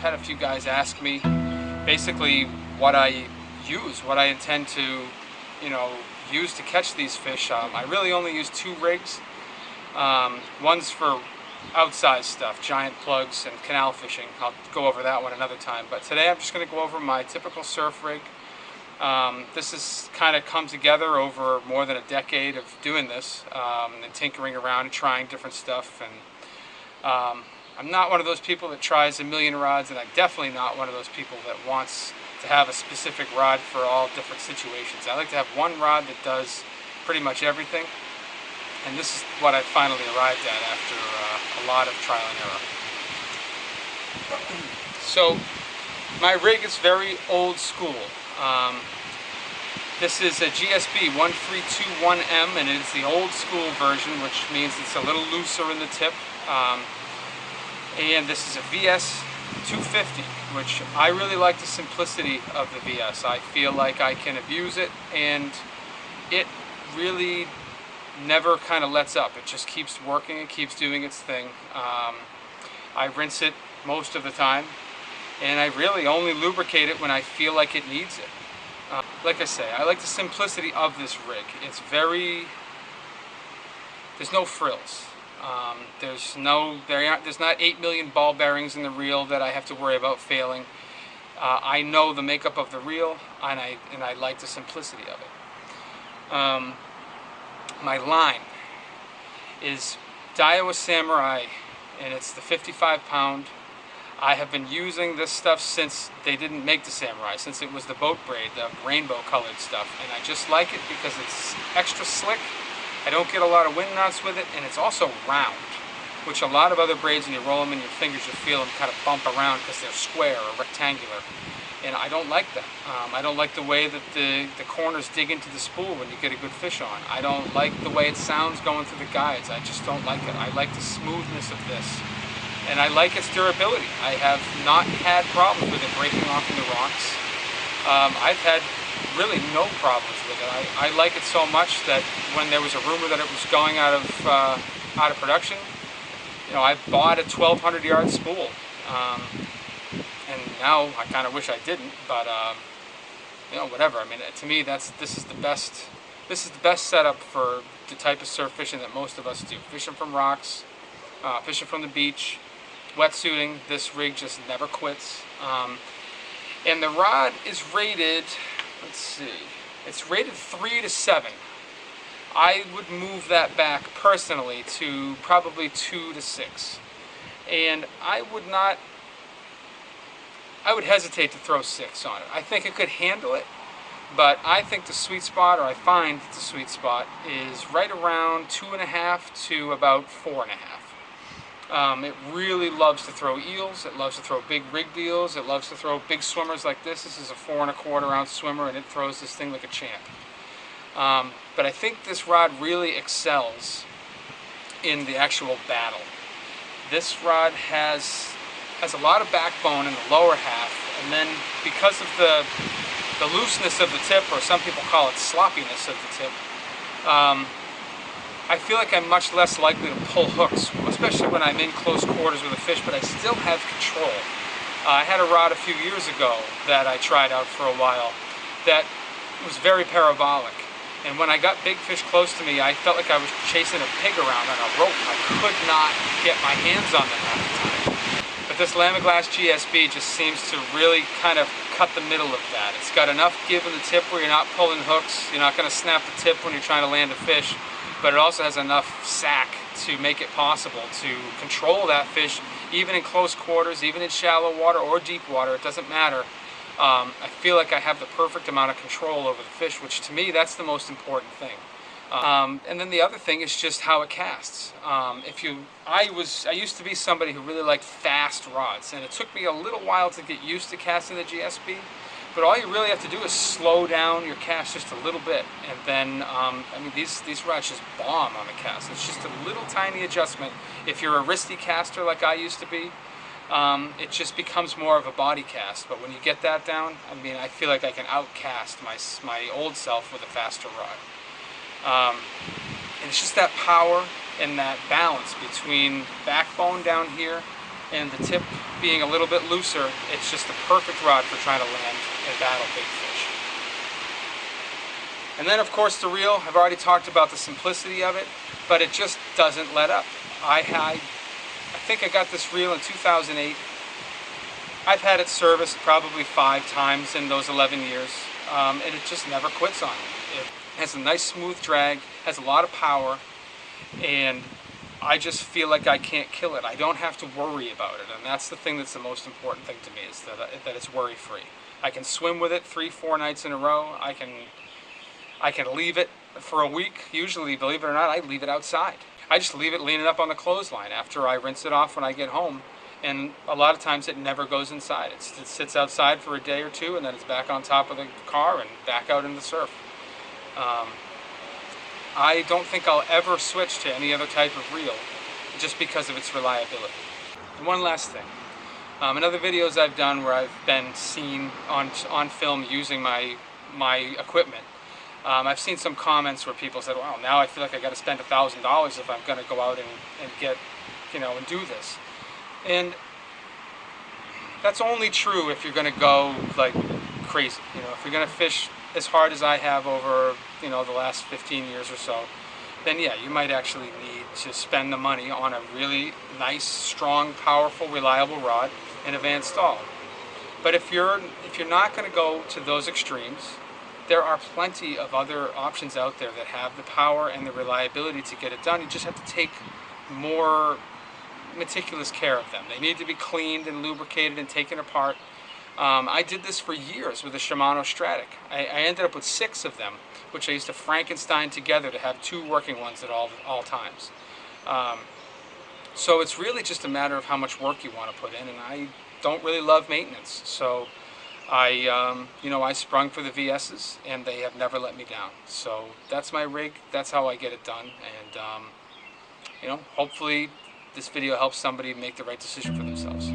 had a few guys ask me basically what I use, what I intend to, use to catch these fish. I really only use 2 rigs. One's for outside stuff, giant plugs and canal fishing. I'll go over that one another time. But today I'm just going to go over my typical surf rig. This has kind of come together over more than a decade of doing this and tinkering around and trying different stuff. And I'm not one of those people that tries a million rods, and I'm definitely not one of those people that wants to have a specific rod for all different situations. I like to have one rod that does pretty much everything, and this is what I finally arrived at after a lot of trial and error. So my rig is very old school. This is a GSB 1321M, and it's the old school version, which means it's a little looser in the tip. And this is a VS 250, which I really like the simplicity of the VS. I feel like I can abuse it, and it really never kind of lets up. It just keeps working, it keeps doing its thing. I rinse it most of the time, and I really only lubricate it when I feel like it needs it. Like I say, I like the simplicity of this rig. It's there's no frills. There's not 8 million ball bearings in the reel that I have to worry about failing. I know the makeup of the reel, and I like the simplicity of it. My line is Daiwa Samurai, and it's the 55-pound. I have been using this stuff since they didn't make the Samurai, since it was the boat braid, the rainbow colored stuff, and I just like it because it's extra slick. I don't get a lot of wind knots with it, and it's also round, which a lot of other braids, when you roll them in your fingers, you feel them kind of bump around because they're square or rectangular, and I don't like that. I don't like the way that the corners dig into the spool when you get a good fish on. I don't like the way it sounds going through the guides. I just don't like it. I like the smoothness of this, and I like its durability. I have not had problems with it breaking off in the rocks. I've had really no problems with it. I like it so much that when there was a rumor that it was going out of production, I bought a 1,200 yard spool, and now I kind of wish I didn't. But whatever. I mean, to me, this is the best setup for the type of surf fishing that most of us do. Fishing from rocks, fishing from the beach, wetsuiting. This rig just never quits. And the rod is rated, let's see, it's rated 3 to 7. I would move that back personally to probably 2 to 6. And I would hesitate to throw 6 on it. I think it could handle it, but I think the sweet spot, or I find the sweet spot, is right around 2.5 to about 4.5. It really loves to throw eels, it loves to throw big rigged eels, it loves to throw big swimmers like this. This is a 4.25 ounce swimmer, and it throws this thing like a champ. But I think this rod really excels in the actual battle. This rod has a lot of backbone in the lower half, and then because of the looseness of the tip, or some people call it sloppiness of the tip, I feel like I'm much less likely to pull hooks, especially when I'm in close quarters with a fish, but I still have control. I had a rod a few years ago that I tried out for a while that was very parabolic, and when I got big fish close to me, I felt like I was chasing a pig around on a rope. I could not get my hands on them half the time. But this Lamiglas GSB just seems to really kind of cut the middle of that. It's got enough give in the tip where you're not pulling hooks, you're not going to snap the tip when you're trying to land a fish, but it also has enough sack to make it possible to control that fish even in close quarters, even in shallow water or deep water. It doesn't matter. I feel like I have the perfect amount of control over the fish, which to me, that's the most important thing. And then the other thing is just how it casts. I used to be somebody who really liked fast rods, and it took me a little while to get used to casting the GSB. But all you really have to do is slow down your cast just a little bit, and then these rods just bomb on the cast. It's just a little tiny adjustment. If you're a wristy caster like I used to be, it just becomes more of a body cast. But when you get that down, I feel like I can outcast my old self with a faster rod. And it's just that power and that balance between backbone down here and the tip being a little bit looser, it's just the perfect rod for trying to land and battle big fish. And then of course the reel, I've already talked about the simplicity of it, but it just doesn't let up. I think I got this reel in 2008. I've had it serviced probably 5 times in those 11 years, and it just never quits on me. It has a nice smooth drag, has a lot of power, and I just feel like I can't kill it. I don't have to worry about it, and that's the thing that's the most important thing to me, is that it's worry-free. I can swim with it 3-4 nights in a row. I can leave it for a week. Usually, believe it or not, I leave it outside. I just leave it leaning up on the clothesline after I rinse it off when I get home, and a lot of times it never goes inside. It sits outside for a day or two, and then it's back on top of the car and back out in the surf. I don't think I'll ever switch to any other type of reel just because of its reliability. And one last thing. In other videos I've done where I've been seen on film using my equipment, I've seen some comments where people said, "Wow, now I feel like I got to spend $1,000 if I'm going to go out and get, and do this." And that's only true if you're going to go like crazy. If you're going to fish as hard as I have over, the last 15 years or so, then yeah, you might actually need to spend the money on a really nice, strong, powerful, reliable rod and a Van Staal. But if you're not going to go to those extremes, there are plenty of other options out there that have the power and the reliability to get it done. You just have to take more meticulous care of them. They need to be cleaned and lubricated and taken apart. I did this for years with a Shimano Stratic. I ended up with 6 of them, which I used to Frankenstein together to have 2 working ones at all times. So it's really just a matter of how much work you want to put in, and I don't really love maintenance. So I sprung for the VS's, and they have never let me down. So that's my rig. That's how I get it done, and hopefully this video helps somebody make the right decision for themselves.